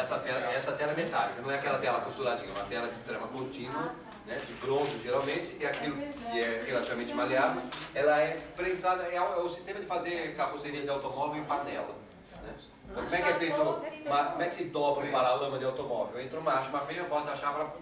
essa tela é metálica, não é aquela tela costuradinha, é uma tela de trama contínua, né, de bronze geralmente, e aquilo que é relativamente maleável, ela é prensada, é o sistema de fazer carroceria de automóvel em panela. Né? Então, como é que é feito, como é que se dobra um paralama de automóvel? Entra um macho, uma fêmea, bota a chapa,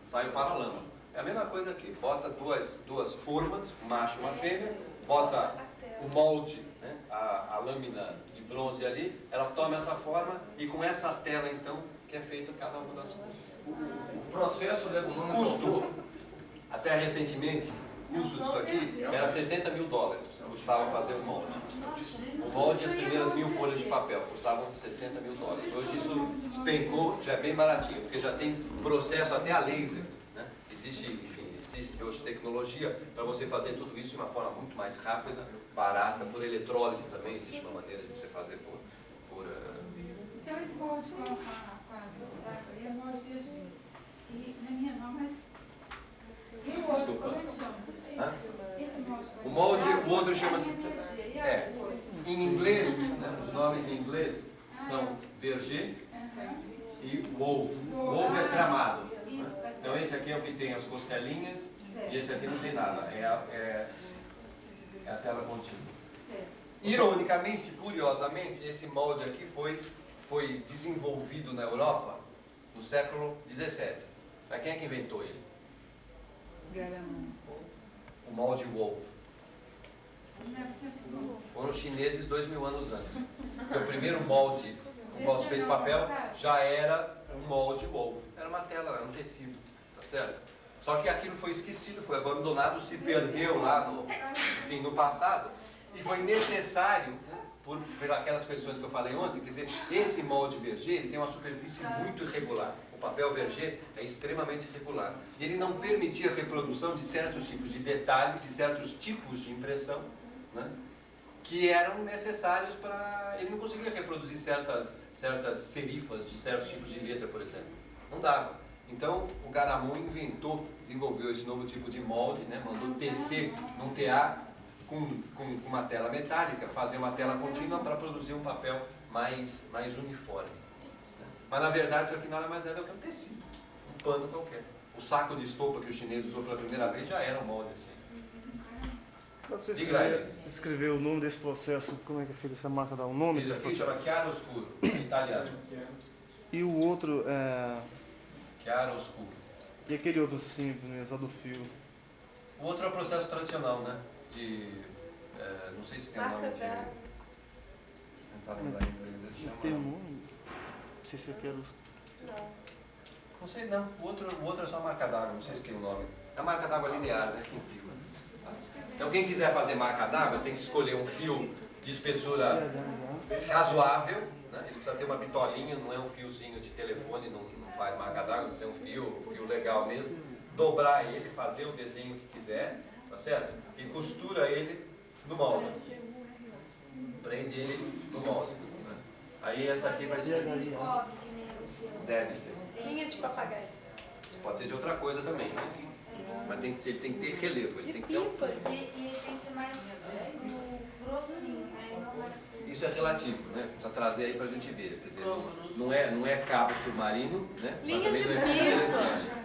sai o paralama. É a mesma coisa aqui, bota duas formas, um macho e uma fêmea, bota o molde, né, a lâmina de bronze ali, ela toma essa forma e com essa tela então que é feita cada uma das coisas. O processo leva um nome. Custo, até recentemente, o custo disso aqui era $60 mil, custava fazer um molde. O molde e as primeiras 1000 folhas de papel custavam $60 mil. Hoje isso despencou, já é bem baratinho, porque já tem processo até a laser. Né? Existe hoje tecnologia para você fazer tudo isso de uma forma muito mais rápida, barata, por eletrólise também, existe uma maneira de você fazer por Então esse molde com a é molde virgem. E na minha não, mas... E o outro, como é que chama? Esse molde. O molde, o outro chama-se... em inglês, né, os nomes em inglês são verger e wolf. Wolf é tramado. Né? Então esse aqui é o que tem as costelinhas e esse aqui não tem nada. É a tela contínua. Ironicamente, curiosamente, esse molde aqui foi desenvolvido na Europa no século XVII. Mas quem é que inventou ele? O molde Wolf. Foram os chineses 2000 anos antes. Porque o primeiro molde com qual se fez papel já era um molde Wolf. Era uma tela, era um tecido, tá certo? Só que aquilo foi esquecido, foi abandonado, se perdeu lá no passado. E foi necessário, por aquelas questões que eu falei ontem, quer dizer, esse molde verger ele tem uma superfície muito irregular. O papel verger é extremamente irregular. E ele não permitia a reprodução de certos tipos de detalhes, de certos tipos de impressão, né, que eram necessários para... Ele não conseguia reproduzir certas serifas de certos tipos de letra, por exemplo. Não dava. Então, o Garamond inventou, desenvolveu esse novo tipo de molde, né, mandou tecer num TA, com uma tela metálica, fazer uma tela contínua para produzir um papel mais uniforme. Mas na verdade isso aqui nada mais é do que um tecido, um pano qualquer. O saco de estopa que o chinês usou pela primeira vez já era um molde assim. Pode você descrever o nome desse processo, como é que é feita essa marca, dá o nome desse desse processo? Isso chama chiaroscuro, em italiano. E o outro é... Chiaroscuro. E aquele outro simples, né, só do fio? O outro é o processo tradicional, né? Não sei se tem um nome de... Tentar lembrar em inglês. Tem um nome? Não sei se eu quero... Não sei não. O outro é só marca d'água, não sei se tem um nome. É a marca d'água linear, né? Com fio. Então quem quiser fazer marca d'água tem que escolher um fio de espessura razoável. Né? Ele precisa ter uma bitolinha, não é um fiozinho de telefone, não faz marca d'água, precisa ser um fio legal mesmo. Dobrar ele, fazer o desenho que quiser, tá certo? E costura ele no molde. Prende ele no molde. Né? Aí essa aqui vai ser... Deve ser. Linha de papagaio. Pode ser de outra coisa também, mas ele tem que ter relevo. Ele tem que ter E tem que ser mais grossinho, né? Isso é relativo, né? Precisa trazer aí pra gente ver. Quer dizer, não é cabo submarino, né? Linha de pipa.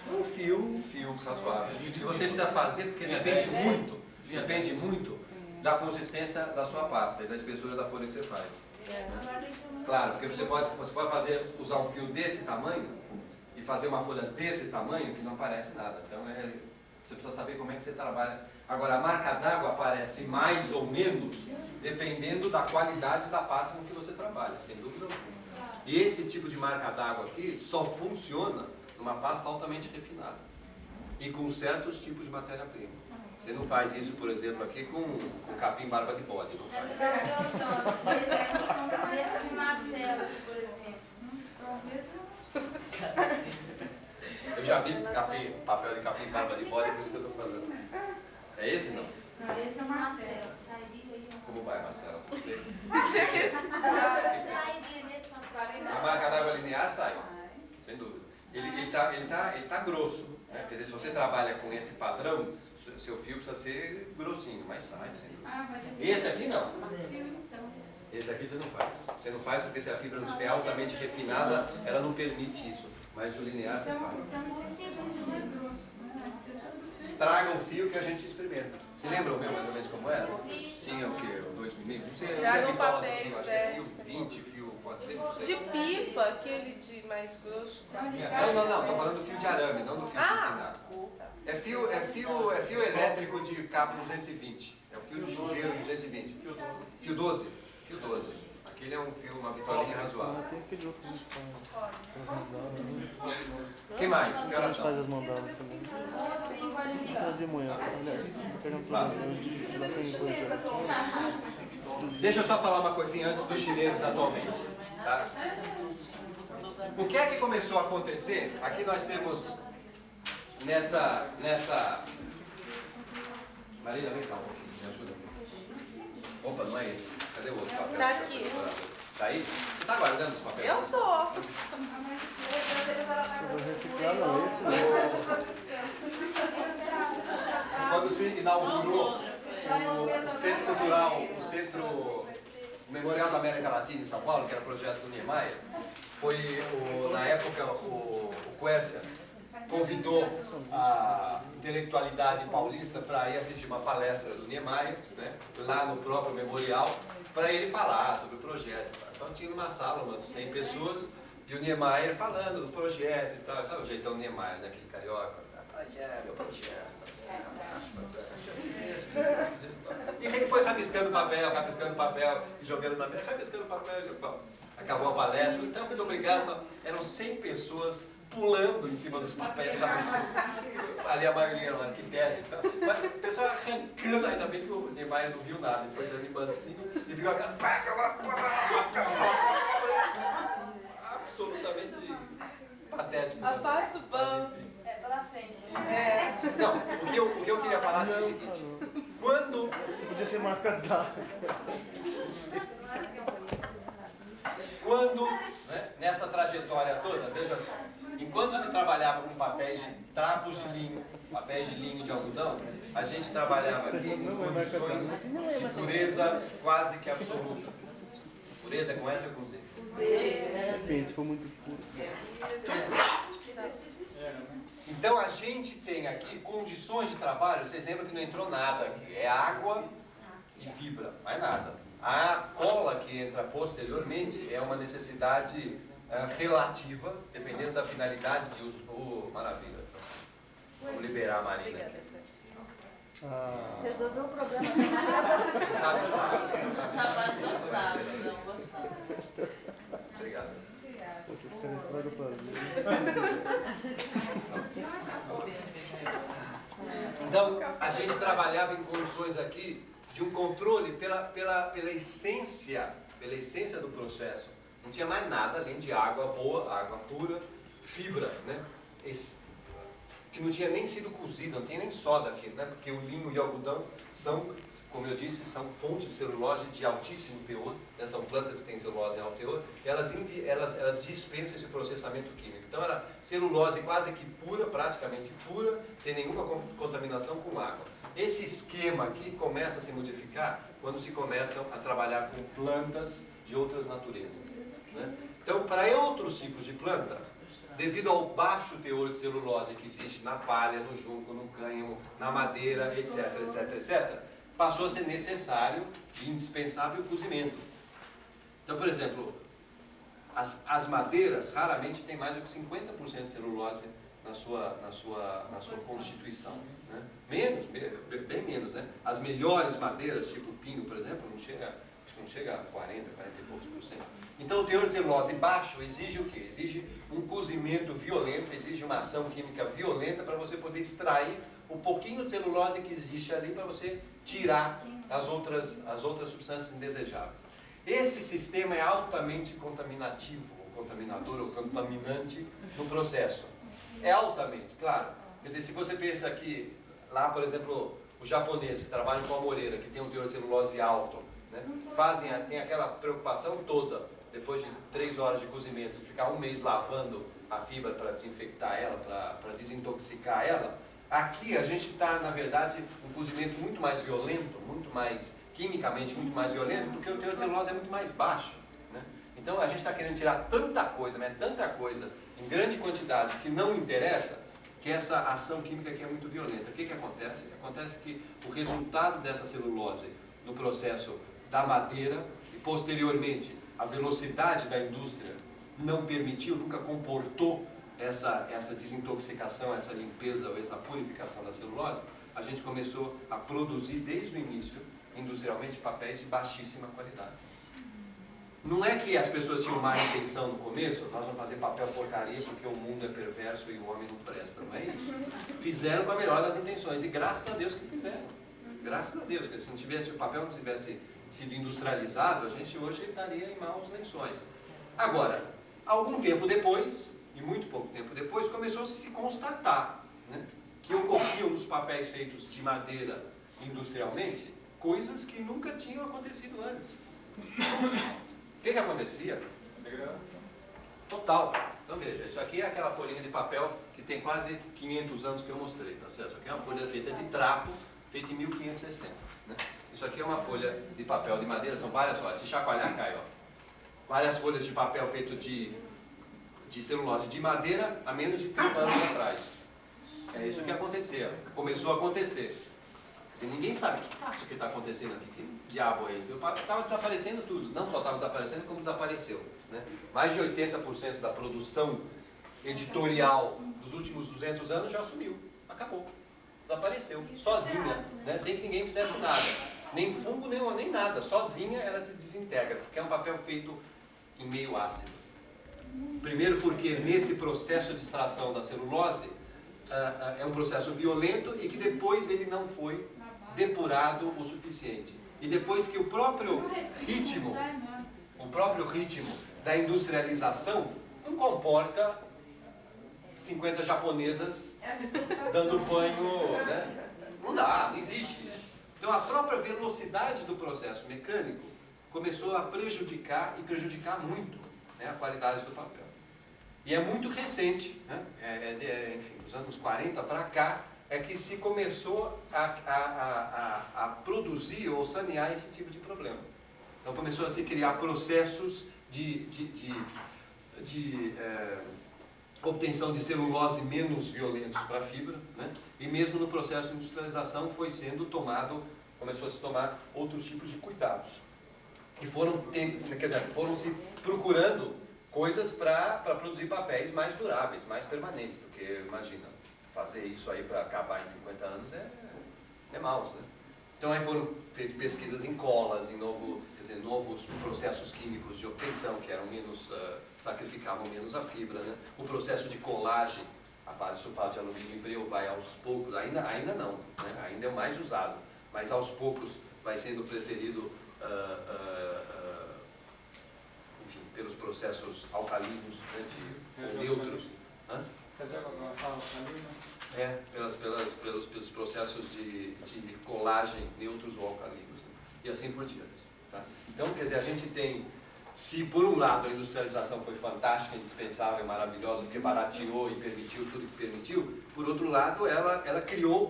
Um fio razoável. E você precisa fazer porque depende muito da consistência da sua pasta e da espessura da folha que você faz. Claro, porque você pode usar um fio desse tamanho e fazer uma folha desse tamanho que não aparece nada. Então você precisa saber como é que você trabalha. Agora, a marca d'água aparece mais ou menos dependendo da qualidade da pasta com que você trabalha, sem dúvida alguma. E esse tipo de marca d'água aqui só funciona numa pasta altamente refinada e com certos tipos de matéria-prima. Você não faz isso, por exemplo, aqui com capim barba de bode, não faz. Por exemplo, esse de Marcelo, por exemplo. Eu já vi papel de capim barba de bode, por isso que eu estou falando. É esse não? Não, esse é o Marcelo. Como vai, Marcelo? A marca d'água linear sai, sem dúvida. Ele tá grosso. Né? Quer dizer, se você trabalha com esse padrão, seu fio precisa ser grossinho, mas sai, sem dúvida. Esse aqui não. Esse aqui você não faz. Você não faz porque se a fibra é altamente refinada, ela não permite isso. Mas o linear você faz. Traga o fio que a gente experimenta. Você lembra o meu mais ou menos como era? Tinha o quê? 2 milímetros? Você Traga bitola papéis, fio, acho que é fio 20, fio, pode ser? Não sei. De pipa, aquele de mais grosso. Não, estou falando do fio de arame, não do fio de refinado. É fio elétrico de cabo 220. É o fio do chuveiro 220. Fio 12. Fio 12. Aquele é um fio, uma bitolinha razoável. Tem aquele outro que a gente faz. O que mais? Que A horas gente são? faz as mandalas também. Vou trazer amanhã. Aliás, pegando para hoje, lá tem coisa. Deixa eu só falar uma coisinha antes dos chineses atualmente. Tá? O que é que começou a acontecer? Aqui nós temos nessa... Marília, vem cá um pouquinho, me ajuda. Opa, não é esse. Cadê o outro papel? Tá aqui. Tá aí? Você está guardando os papéis? Eu tô. Eu vou reciclar, não, esse não. Quando se inaugurou o Centro Cultural, o Memorial da América Latina em São Paulo, que era o projeto do Niemeyer, foi, na época, o Quercia convidou a intelectualidade paulista para ir assistir uma palestra do Niemeyer, né, lá no próprio memorial, para ele falar sobre o projeto. Então tinha uma sala, umas 100 pessoas, e o Niemeyer falando do projeto e tal. Sabe o jeitão Niemeyer, né, aquele carioca? Projeto, meu projeto. E ele foi rabiscando papel e jogando na mesa, rabiscando papel e jogando. Acabou a palestra, então muito obrigado. Eram 100 pessoas pulando em cima dos papéis, ali a maioria eram arquitetos, mas o pessoal arrancando, ainda bem que o Niemeyer não viu nada, depois ele mansinho e viu aquela absolutamente patético. Afasta o pão. Tô na frente. Não, o que eu queria falar é o seguinte, quando... Isso podia ser marca d'água. Quando, né, nessa trajetória toda, veja só, enquanto se trabalhava com papéis de trapos de linho, papéis de linho de algodão, a gente trabalhava aqui em condições de pureza quase que absoluta. Pureza é com S ou com Z? Depende, se for muito puro. Então a gente tem aqui condições de trabalho, vocês lembram que não entrou nada aqui, é água e fibra, mais nada. A cola que entra posteriormente é uma necessidade relativa, dependendo da finalidade de uso. Oh, maravilha. Vamos liberar a Marina aqui. Resolveu o problema. Quem sabe, sabe. Rapaz, não sabe, não gostava. Obrigado. Vocês querem estragar o prazer. Então, a gente trabalhava em condições aqui de um controle pela essência do processo. Não tinha mais nada além de água boa, água pura, fibra, né? Que não tinha nem sido cozida, não tem nem soda aqui, né? Porque o linho e o algodão são, como eu disse, são fontes de celulose de altíssimo teor, né? São plantas que têm celulose em alto teor, e elas dispensam esse processamento químico. Então era celulose quase que pura, praticamente pura, sem nenhuma contaminação com água. Esse esquema aqui começa a se modificar quando se começam a trabalhar com plantas de outras naturezas, né? Então, para outros tipos de planta, devido ao baixo teor de celulose que existe na palha, no junco, no cânhamo, na madeira, etc., passou a ser necessário e indispensável o cozimento. Então, por exemplo, as madeiras raramente têm mais do que 50% de celulose na sua constituição, né? Menos, bem menos, né? As melhores madeiras, tipo o pinho, por exemplo, não chega a 40 e poucos por cento. Então o teor de celulose baixo exige o quê? Exige um cozimento violento, exige uma ação química violenta para você poder extrair o pouquinho de celulose que existe ali para você tirar as outras substâncias indesejáveis. Esse sistema é altamente contaminativo, ou contaminador, ou contaminante no processo. É altamente, claro. Quer dizer, se você pensa que lá, por exemplo, os japoneses que trabalham com a moreira, que tem um teor de celulose alto, né, tem aquela preocupação toda, depois de 3 horas de cozimento, de ficar um mês lavando a fibra para desinfectar ela, para desintoxicar ela. Aqui a gente está, na verdade, um cozimento muito mais violento, muito mais quimicamente muito mais violento, porque o teor de celulose é muito mais baixo, né? Então a gente está querendo tirar tanta coisa, né, tanta coisa, em grande quantidade, que não interessa, que essa ação química aqui é muito violenta. O que acontece? Acontece que o resultado dessa celulose no processo da madeira e posteriormente a velocidade da indústria não permitiu, nunca comportou essa desintoxicação, essa limpeza ou essa purificação da celulose. A gente começou a produzir desde o início, industrialmente, papéis de baixíssima qualidade. Não é que as pessoas tinham má intenção no começo, nós vamos fazer papel porcaria porque o mundo é perverso e o homem não presta, não é isso. Fizeram com a melhor das intenções e graças a Deus que fizeram. Graças a Deus, porque se não tivesse, o papel não tivesse sido industrializado, a gente hoje estaria em maus lençóis. Agora, algum tempo depois, e muito pouco tempo depois, começou a se constatar, né, que ocorriam nos papéis feitos de madeira industrialmente coisas que nunca tinham acontecido antes. O que acontecia? Total. Então veja, isso aqui é aquela folhinha de papel que tem quase 500 anos que eu mostrei, tá certo? Isso aqui é uma folha feita de trapo, feita em 1560. Né? Isso aqui é uma folha de papel de madeira, são várias folhas. Se chacoalhar, cai, ó. Várias folhas de papel feito de celulose de madeira há menos de 30 anos atrás. É isso que acontecia, começou a acontecer. Quer dizer, ninguém sabe o que está acontecendo aqui, que diabo é isso? Estava desaparecendo tudo, não só estava desaparecendo, como desapareceu. Né? Mais de 80% da produção editorial dos últimos 200 anos já sumiu, acabou, desapareceu, sozinha, né? Sem que ninguém fizesse nada. Nem fungo, nem nada, sozinha ela se desintegra, porque é um papel feito em meio ácido. Primeiro porque nesse processo de extração da celulose, é um processo violento e que depois ele não foi depurado o suficiente. E depois que o próprio ritmo da industrialização não comporta 50 japonesas dando banho, né? Não dá, não existe. Então a própria velocidade do processo mecânico começou a prejudicar, e prejudicar muito, né, a qualidade do papel. E é muito recente, né? Enfim, dos anos 40 para cá, é que se começou a produzir ou sanear esse tipo de problema. Então começou a se criar processos de obtenção de celulose menos violentos para a fibra, né? E mesmo no processo de industrialização começou a se tomar outros tipos de cuidados. E foram se procurando coisas para produzir papéis mais duráveis, mais permanentes, porque imagina, fazer isso aí para acabar em 50 anos é mouse, né? Então aí foram feitas pesquisas em colas, em novos processos químicos de obtenção, que eram menos, sacrificavam menos a fibra, né? O processo de colagem, a base de sulfato de alumínio em breu vai aos poucos, ainda não, né? Ainda é o mais usado, mas aos poucos vai sendo preferido, enfim, pelos processos alcalinos, né, de neutros. Reserva alcalina? Pelos processos de colagem neutros ou alcalinos, né? E assim por diante. Tá? Então, quer dizer, a gente tem, se por um lado a industrialização foi fantástica, indispensável, maravilhosa, porque barateou e permitiu tudo que permitiu, por outro lado ela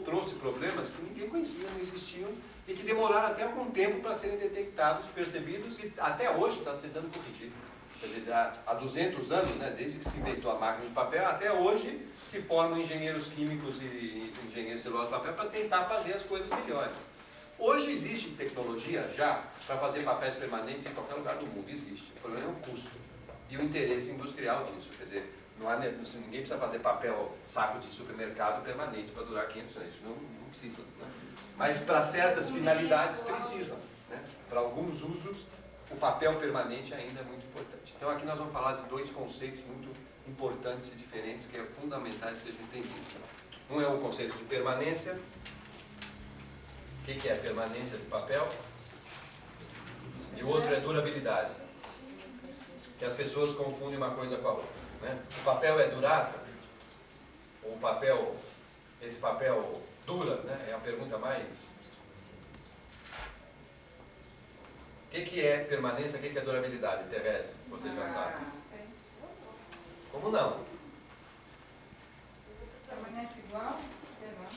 trouxe problemas que ninguém conhecia, não existiam, e que demoraram até algum tempo para serem detectados, percebidos, e até hoje está se tentando corrigir. Quer dizer, há 200 anos, né, desde que se inventou a máquina de papel, até hoje se formam engenheiros químicos e engenheiros de celulose de papel para tentar fazer as coisas melhores. Hoje existe tecnologia já para fazer papéis permanentes em qualquer lugar do mundo, existe. O problema é o custo e o interesse industrial disso. Quer dizer, ninguém precisa fazer papel, saco de supermercado permanente para durar 500 anos, não precisa. Né? Mas para certas finalidades precisam. Né? Para alguns usos, o papel permanente ainda é muito importante. Então aqui nós vamos falar de dois conceitos muito importantes e diferentes que é fundamental que sejam entendidos. Um é o conceito de permanência. O que é permanência de papel? E o outro é durabilidade. Que as pessoas confundem uma coisa com a outra. Né? O papel é durável? Ou esse papel dura? Né? É a pergunta mais... O que é permanência, o que é durabilidade, Terese? Você já sabe. Como não? Permanece igual? Sei lá.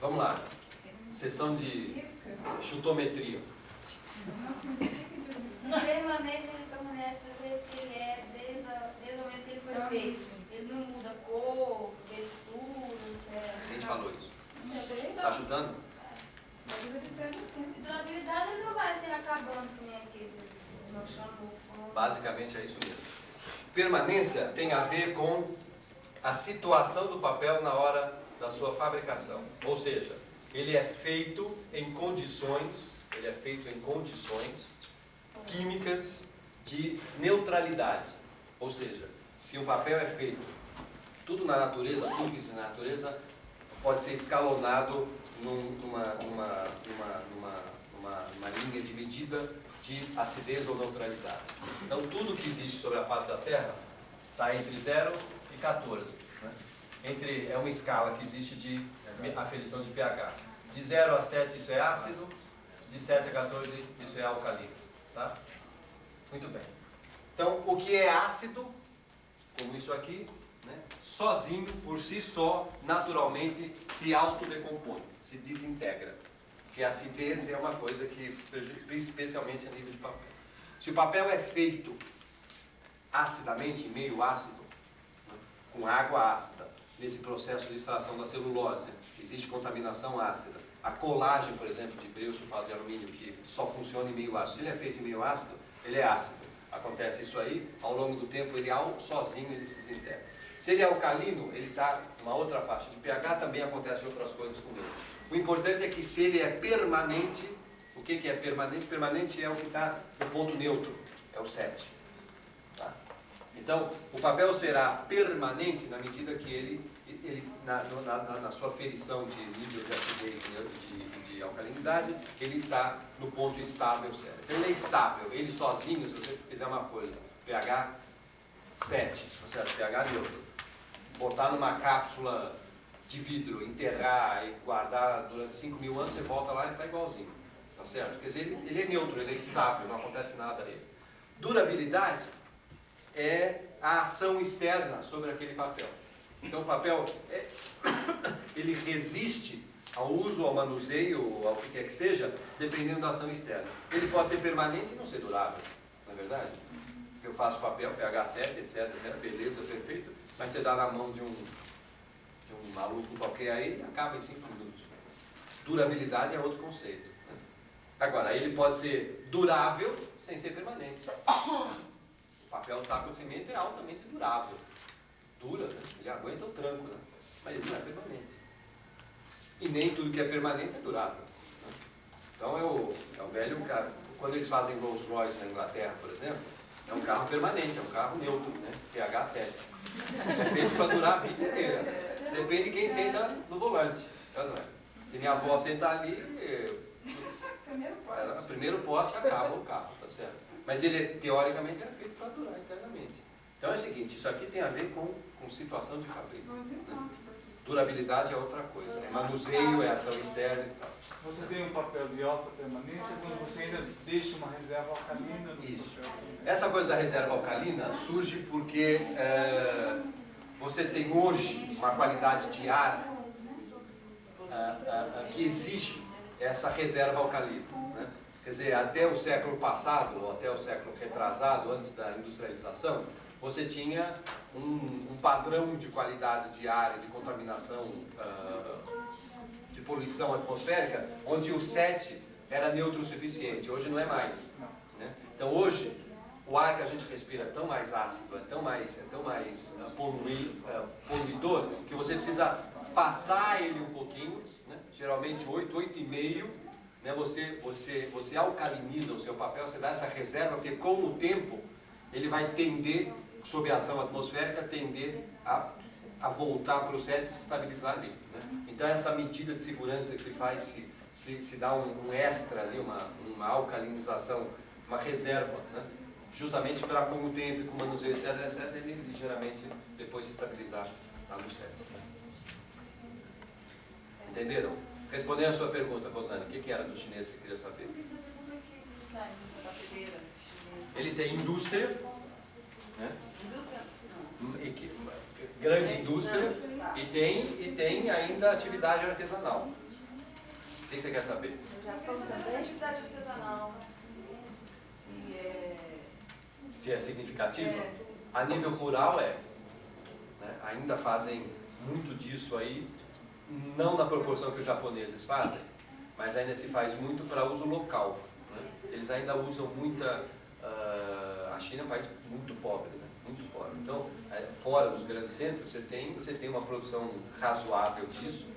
Vamos lá. sessão de chutometria. Permanência, ele permanece do jeito que ele é desde o momento que ele foi feito. Ele não muda cor, textura, Quem falou isso? Está chutando? E durabilidade ele não vai ser acabando que nem aquele não chamou. Basicamente é isso mesmo. Permanência tem a ver com a situação do papel na hora da sua fabricação. Ou seja, ele é feito em condições químicas de neutralidade. Ou seja, se o papel é feito, tudo na natureza, tudo que existe na natureza, pode ser escalonado numa linha de medida de acidez ou neutralidade. Então, tudo que existe sobre a face da Terra está entre 0 e 14. Né? É uma escala que existe de aferição de pH. De 0 a 7 isso é ácido, de 7 a 14 isso é alcalino. Tá? Muito bem. Então, o que é ácido, como isso aqui, né, sozinho, por si só, naturalmente se autodecompõe, se desintegra. Porque a acidez é uma coisa que, especialmente a nível de papel. Se o papel é feito acidamente, em meio ácido, né, com água ácida, nesse processo de extração da celulose, existe contaminação ácida. A colagem, por exemplo, de breu-sulfato de alumínio, que só funciona em meio ácido, se ele é feito em meio ácido, ele é ácido. Acontece isso aí, ao longo do tempo, ele sozinho ele se desintegra. Se ele é alcalino, ele está numa outra faixa de pH, também acontecem outras coisas com ele. O importante é que se ele é permanente, o que é permanente? Permanente é o que está no ponto neutro, é o 7. Tá? Então, o papel será permanente na medida que ele na sua ferição de nível de acidez e de alcalinidade, ele está no ponto estável 7. Então, ele é estável, ele sozinho, se você fizer uma coisa, pH 7, tá certo? pH neutro, botar numa cápsula de vidro, enterrar e guardar durante 5.000 anos, você volta lá e está igualzinho, tá certo? Quer dizer, ele é neutro, ele é estável, não acontece nada a ele. Durabilidade é a ação externa sobre aquele papel. Então o papel, ele resiste ao uso, ao manuseio, ao que quer que seja, dependendo da ação externa. Ele pode ser permanente e não ser durável, não é verdade? Eu faço papel, pH 7, etc, beleza, perfeito, mas você dá na mão de um maluco qualquer aí e acaba em 5 minutos. Durabilidade é outro conceito. Né? Agora, ele pode ser durável sem ser permanente. O papel de saco de cimento é altamente durável. Dura, né? Ele aguenta o tranco, né? Mas ele não é permanente. E nem tudo que é permanente é durável. Né? Então é o velho carro. Quando eles fazem Rolls Royce na Inglaterra, por exemplo, é um carro permanente, é um carro neutro, né? pH 7. É feito para durar a vida inteira. Depende de quem senta no volante. Se minha avó sentar ali, primeiro poste acaba o carro, tá certo? Mas ele, teoricamente, é feito para durar internamente. Então é o seguinte, isso aqui tem a ver com situação de fábrica. Né? Durabilidade é outra coisa, é manuseio, é ação externa e tal. Você tem um papel de alta permanência quando você ainda deixa uma reserva alcalina no Isso. papel. Essa coisa da reserva alcalina surge porque você tem hoje uma qualidade de ar que exige essa reserva alcalina. Né? Quer dizer, até o século passado, ou até o século retrasado, antes da industrialização, você tinha um padrão de qualidade de ar e de contaminação, de poluição atmosférica, onde o 7 era neutro o suficiente. Hoje não é mais. Né? Então hoje, o ar que a gente respira é tão mais ácido, é tão mais poluidor, que você precisa passar ele um pouquinho, né? Geralmente 8, 8,5, né? Você alcaliniza o seu papel, você dá essa reserva, porque com o tempo ele vai tender, sob a ação atmosférica, tender a voltar para o 7 e se estabilizar ali. Né? Então essa medida de segurança que se faz, se dá um extra ali, uma alcalinização, uma reserva, né? Justamente para com o tempo e com o manuseio, etc, ele ligeiramente depois se estabilizar lá no 7. Entenderam? Respondendo a sua pergunta, Rosane, o que era do chinês que você queria saber? Eles têm indústria, né? Grande indústria, e tem ainda atividade artesanal. O que você quer saber? Essa atividade artesanal, Se é significativa? A nível rural é. Né? Ainda fazem muito disso aí, não na proporção que os japoneses fazem, mas ainda se faz muito para uso local. Né? Eles ainda usam muita... a China é um país muito pobre, né? Muito pobre. Então, fora dos grandes centros, você tem uma produção razoável disso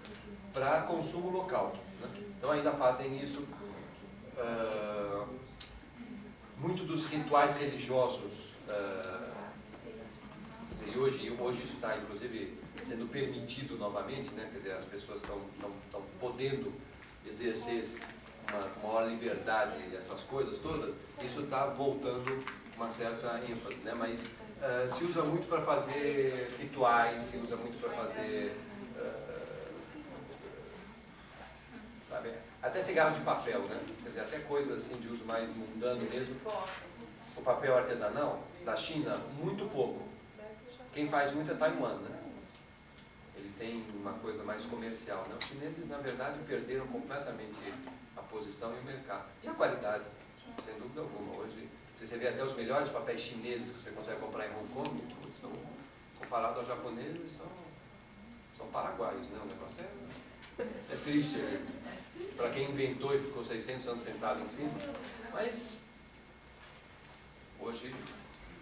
para consumo local. Né? Então, ainda fazem isso. Muito dos rituais religiosos, quer dizer, hoje isso está, inclusive, sendo permitido novamente, né? Quer dizer, as pessoas estão podendo exercer uma maior liberdade, essas coisas todas, isso está voltando uma certa ênfase, né? Mas se usa muito para fazer rituais, se usa muito para fazer, sabe, até cigarro de papel, né? Quer dizer, até coisas assim de uso mais mundano mesmo. O papel artesanal da China, muito pouco. Quem faz muito é Taiwan, né? Eles têm uma coisa mais comercial, né? Os chineses, na verdade, perderam completamente a posição e o mercado. E a qualidade, sem dúvida alguma. Hoje, se você vê até os melhores papéis chineses que você consegue comprar em Hong Kong, são, comparado aos japoneses, são paraguaios, né? O negócio é triste, né? Para quem inventou e ficou 600 anos sentado em cima. Mas, hoje,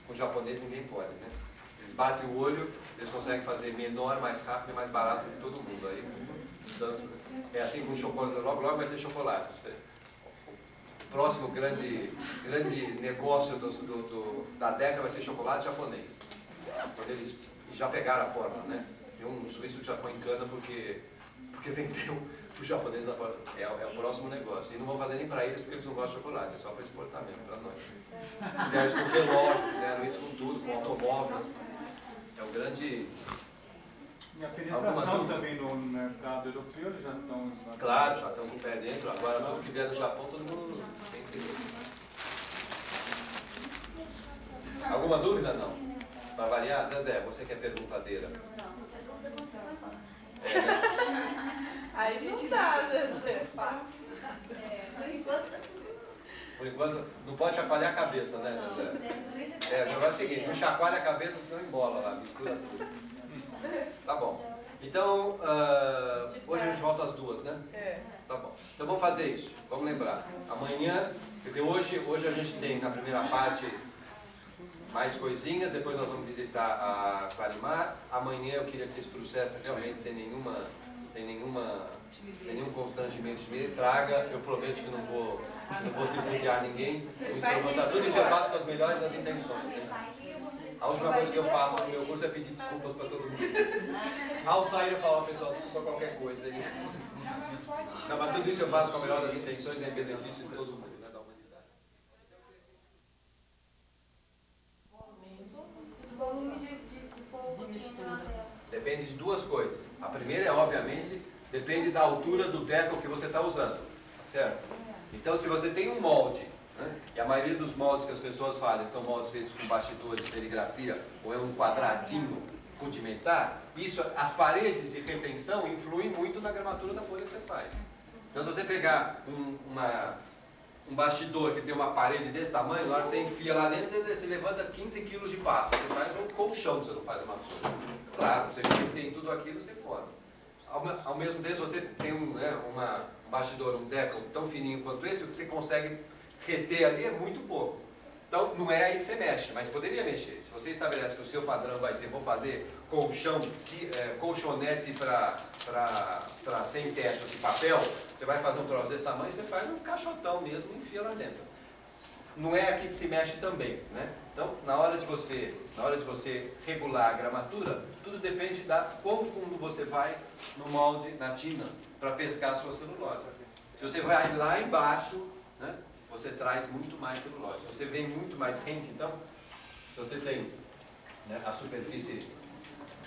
com o japonês ninguém pode, né? Eles batem o olho, eles conseguem fazer menor, mais rápido e mais barato que todo mundo. Aí, dança. É assim com o chocolate, logo vai ser chocolate. O próximo grande negócio da década vai ser chocolate japonês. Quando eles já pegaram a forma, né? E um suíço que já foi em cana porque vendeu o japonês da forma. É o próximo negócio. E não vão fazer nem para eles porque eles não gostam de chocolate, é só para exportar mesmo, para nós. Fizeram isso com relógio, fizeram isso com tudo, com automóvel. É um grande... E a penetração também no mercado europeu, eles já estão... Claro, já estão com o pé dentro. Agora, tudo que vier do Japão, todo mundo tem que ter. Alguma dúvida? Não. Para variar, Zezé, você que é perguntadeira. Aí não dá, Zezé. Por enquanto, não pode chacoalhar a cabeça, né, Zezé? O negócio é o seguinte, não chacoalha a cabeça, senão embola lá, mistura tudo. Tá bom. Então, hoje a gente volta às 2, né? Tá bom. Então vamos fazer isso. Vamos lembrar. Amanhã, quer dizer, hoje a gente tem na primeira parte mais coisinhas, depois nós vamos visitar a Clarimar. Amanhã eu queria que vocês trouxessem realmente sem nenhum constrangimento de mim. Traga, eu prometo que não vou tripudiar ninguém. Tudo isso eu faço com as melhores das intenções. Hein? A última coisa que eu faço no meu curso é pedir desculpas para todo mundo. Ao sair eu falo ao pessoal, desculpa qualquer coisa. Não, mas tudo isso eu faço com a melhor das intenções em benefício de todo mundo, né, da humanidade. O volume de povo que entra na tela. Depende de duas coisas. A primeira é, obviamente, depende da altura do deco que você está usando, tá certo? Então, se você tem um molde, né, e a maioria dos moldes que as pessoas fazem são moldes feitos com bastidores de serigrafia ou é um quadradinho rudimentar, isso, as paredes de retenção influem muito na gramatura da folha que você faz. Então, se você pegar um bastidor que tem uma parede desse tamanho, na hora que você enfia lá dentro, você levanta 15 kg de pasta. Você faz um colchão, você não faz uma folha. Claro, você tem tudo aquilo, você foda. Ao mesmo tempo, se você tem um bastidor, um deco tão fininho quanto esse, o que você consegue reter ali é muito pouco. Então, não é aí que você mexe, mas poderia mexer. Se você estabelece que o seu padrão vai ser, vou fazer colchonete para sem teto de papel, você vai fazer um troço desse tamanho, você faz um caixotão mesmo e enfia lá dentro. Não é aqui que se mexe também, né? Então, na hora de você regular a gramatura, tudo depende da quão fundo você vai no molde, na tina, para pescar a sua celulose. Se você vai lá embaixo, né, você traz muito mais celulose. Se você vem muito mais rente, então, se você tem, né, a superfície,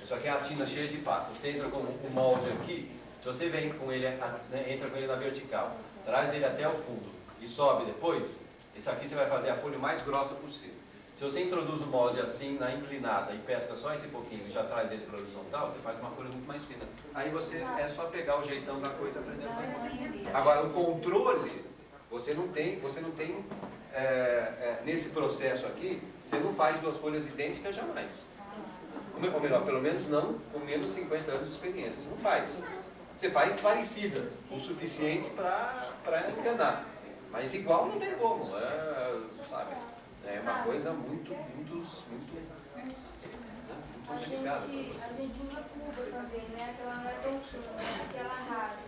isso aqui é a tina cheia de pasta, você entra com o molde aqui, se você vem com ele, né, entra com ele na vertical, traz ele até o fundo e sobe depois, isso aqui você vai fazer a folha mais grossa possível. Se você introduz o molde assim na inclinada e pesca só esse pouquinho e já traz ele para a horizontal, você faz uma folha muito mais fina. Aí você é só pegar o jeitão da coisa e aprender a fazer. Agora o controle, você não tem nesse processo aqui, você não faz duas folhas idênticas jamais. Ou melhor, pelo menos não com menos de 50 anos de experiência. Você não faz. Você faz parecida, o suficiente para enganar. Mas igual não tem como, sabe? É uma coisa muito complicada. A gente usa cuba também, né? Aquela não é tão fina, aquela rara.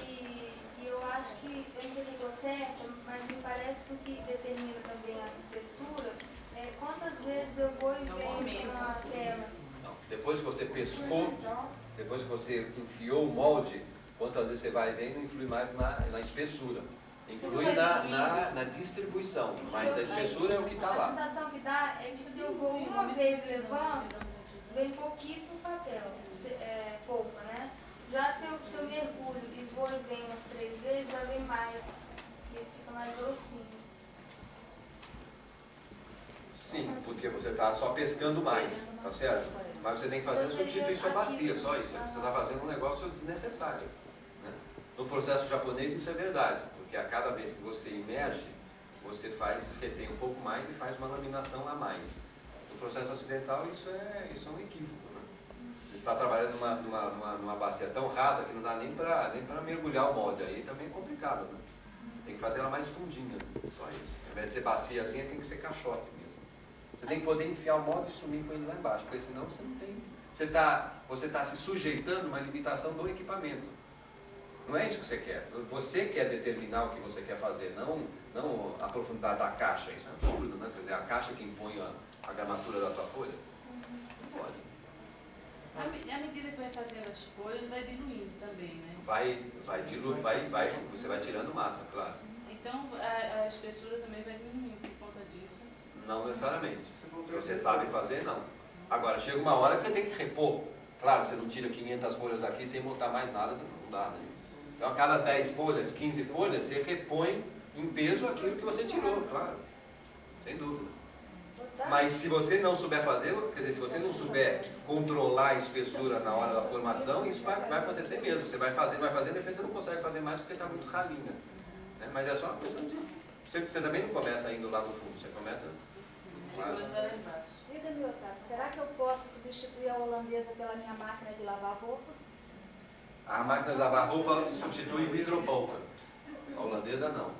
E eu acho que, eu não sei se eu estou certa, mas me parece que o que determina também a espessura é quantas vezes eu vou e venho na tela. Não, depois que você pescou, depois que você enfiou o molde, quantas vezes você vai ver não influi mais na espessura. Influi na distribuição, mas a espessura é o que está lá. A sensação que dá é que se eu vou uma vez levando, vem pouquíssimo papel, pouco, né? Já se eu mergulho e vou e venho umas 3 vezes, já vem mais, e fica mais grossinho. Sim, porque você está só pescando mais, tá certo? Mas você tem que fazer substituir sua bacia, só isso. Você está fazendo um negócio desnecessário. Né? No processo japonês isso é verdade, porque a cada vez que você imerge, você retém um pouco mais e faz uma laminação a mais. No processo ocidental isso é um equívoco. Né? Você está trabalhando numa bacia tão rasa que não dá nem para mergulhar o molde, aí também é complicado. Né? Tem que fazer ela mais fundinha, só isso. Ao invés de ser bacia assim, tem que ser caixote mesmo. Você tem que poder enfiar o molde e sumir com ele lá embaixo, porque senão você não tem. Você está se sujeitando a uma limitação do equipamento. Não é isso que você quer. Você quer determinar o que você quer fazer, não a profundidade da caixa. Isso é absurdo, né? Quer dizer, a caixa que impõe a gramatura da tua folha. Não pode. À medida que vai fazendo as folhas, vai diluindo também, né? Você vai tirando massa, claro. Então a espessura também vai diminuindo por conta disso? Não necessariamente. Se você sabe fazer, não. Agora, chega uma hora que você tem que repor. Claro, você não tira 500 folhas aqui sem montar mais nada, não dá, né? Então, a cada 10 folhas, 15 folhas, você repõe em peso aquilo que você tirou, claro. Sem dúvida. Mas se você não souber fazer, quer dizer, se você não souber controlar a espessura na hora da formação, isso vai acontecer mesmo. Você vai fazendo, e depois você não consegue fazer mais porque está muito ralinha. Né? Mas é só uma questão de... Você também não começa indo lá no fundo, você começa... Diga-me, Otávio, será que eu posso substituir a holandesa pela minha máquina de lavar roupa? A máquina de lavar roupa substitui o hidropolpa. A holandesa não.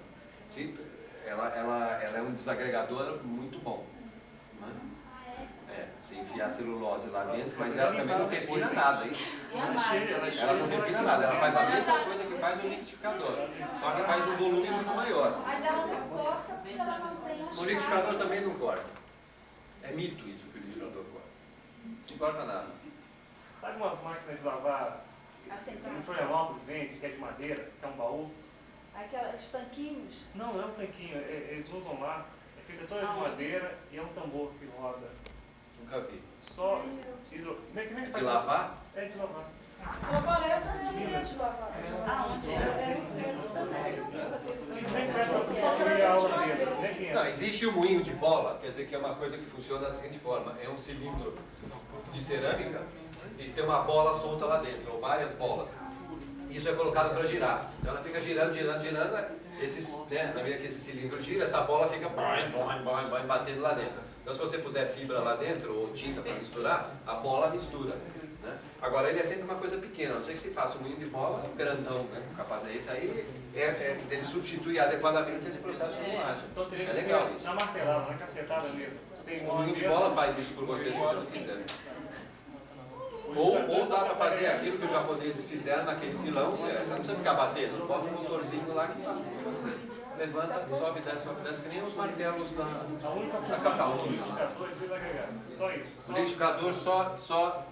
Ela é um desagregador muito bom. Né? Você enfia a celulose lá dentro, mas ela também não refina nada, hein? Ela não refina nada, ela faz a mesma coisa que faz o liquidificador, só que faz um volume muito maior. Mas ela não corta porque ela não tem as O liquidificador também não corta. É mito isso que o liquidificador corta. Não corta nada. Sabe umas máquinas de lavar em Florianópolis, vende, que é de madeira, que é um baú? Aqueles tanquinhos? Não, não é um tanquinho, eles usam lá, é feita toda de madeira e é um tambor que roda. Nunca vi. Só De lavar? É de lavar. Não parece mesmo de lavar. Aonde? Não, existe o moinho de bola, quer dizer que é uma coisa que funciona da seguinte forma, é um cilindro de cerâmica e tem uma bola solta lá dentro, ou várias bolas. Isso é colocado para girar. Então ela fica girando, na medida que esse cilindro gira, essa bola fica batendo lá dentro. Então se você puser fibra lá dentro, ou tinta para misturar, a bola mistura. Né? Agora ele é sempre uma coisa pequena, a não ser que se faça um moinho de bola, grandão, né? Capaz de isso aí, ele substitui adequadamente esse processo de moagem. É legal isso. Na martelada, na cafetada mesmo. O moinho de bola faz isso por você se você não quiser. Ou dá para fazer aquilo que os japoneses fizeram naquele pilão, você não precisa ficar batendo, bota um motorzinho lá que você levanta, sobe, desce, que nem os martelos na Catalunha. Só isso. O liquidificador só